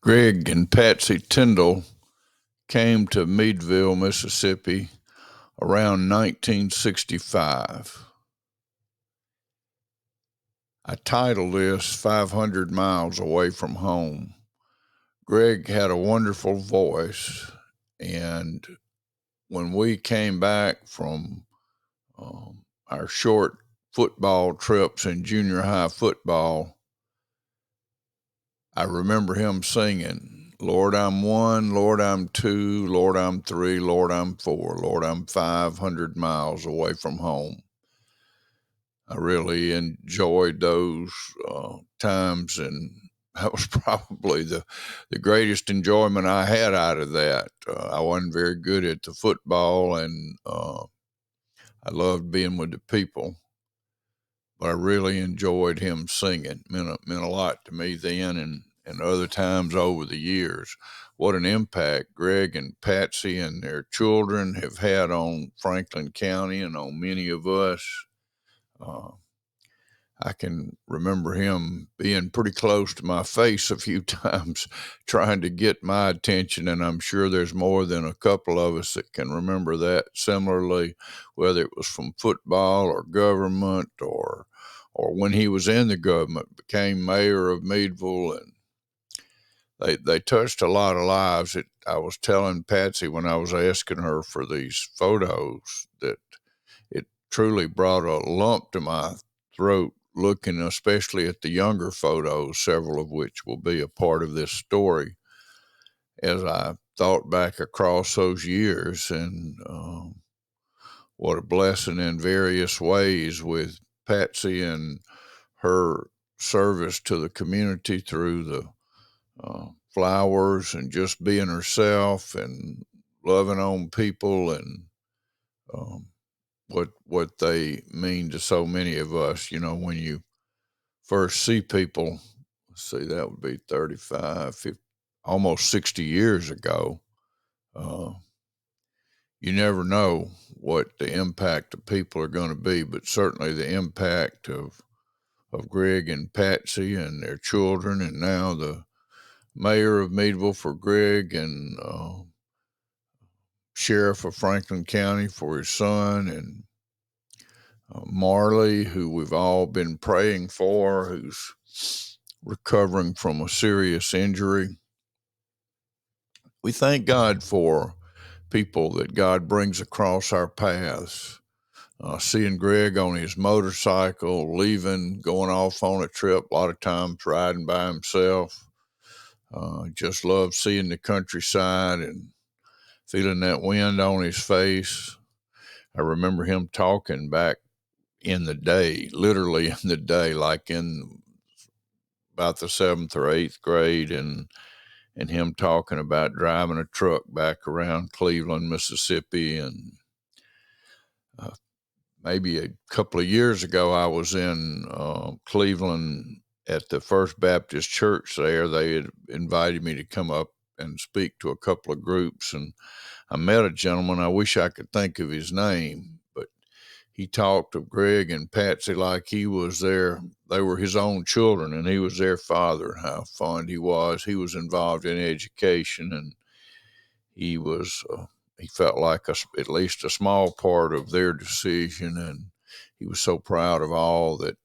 Greg and Patsy Tindle came to Meadville, Mississippi around 1965. I titled this 500 Miles Away from Home. Greg had a wonderful voice, and when we came back from our short football trips in junior high football, I remember him singing, Lord, I'm one, Lord, I'm two, Lord, I'm three, Lord, I'm four, Lord, I'm 500 miles away from home. I really enjoyed those times, and that was probably the greatest enjoyment I had out of that. I wasn't very good at the football, and I loved being with the people, but I really enjoyed him singing. It meant a lot to me then and other times over the years. What an impact Greg and Patsy and their children have had on Franklin County and on many of us. Uh, I can remember him being pretty close to my face a few times trying to get my attention, and I'm sure there's more than a couple of us that can remember that similarly, whether it was from football or government or when he was in the government, became mayor of Meadville, and they touched a lot of lives. I was telling Patsy when I was asking her for these photos that it truly brought a lump to my throat looking especially at the younger photos, several of which will be a part of this story, as I thought back across those years and what a blessing in various ways with Patsy and her service to the community through the flowers and just being herself and loving on people and um, what they mean to so many of us. You know, when you first see people, let's see, that would be 35, 50, almost 60 years ago. Uh, you never know what the impact of people are going to be, but certainly the impact of Greg and Patsy and their children, and now the mayor of Meadville for Greg and sheriff of Franklin County for his son, and Marley, who we've all been praying for, who's recovering from a serious injury. We thank God for people that God brings across our paths. Seeing Greg on his motorcycle, leaving, going off on a trip, a lot of times riding by himself. Just love seeing the countryside and feeling that wind on his face. I remember him talking back in the day, literally in the day, like in about the seventh or eighth grade, and him talking about driving a truck back around Cleveland, Mississippi, and uh, maybe a couple of years ago, I was in Cleveland at the First Baptist Church there. They had invited me to come up and speak to a couple of groups, and I met a gentleman. I wish I could think of his name, but he talked of Greg and Patsy like he was there. They were his own children, and he was their father. How fond he was. He was involved in education, and he was. He felt like at least a small part of their decision, and he was so proud of all that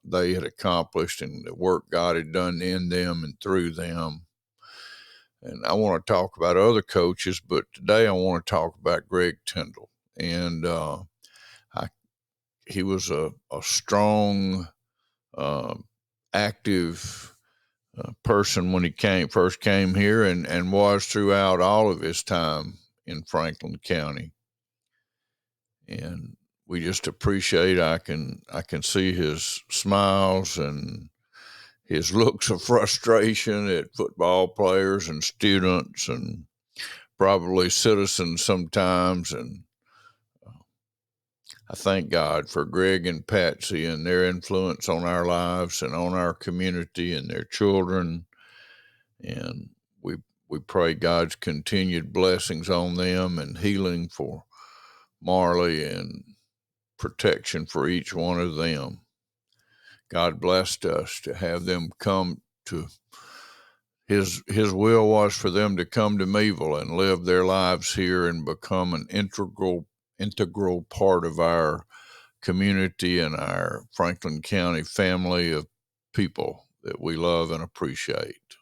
they had accomplished and the work God had done in them and through them. And I want to talk about other coaches, but today I want to talk about Greg Tindle. And I, he was a strong, uh, active person when he first came here, and was throughout all of his time in Franklin County. And we just appreciate. I can see his smiles and his looks of frustration at football players and students and probably citizens sometimes. And I thank God for Greg and Patsy and their influence on our lives and on our community and their children. And we pray God's continued blessings on them and healing for Marley and protection for each one of them. God blessed us to have them come to his will was for them to come to Meeville and live their lives here and become an integral part of our community and our Franklin County family of people that we love and appreciate.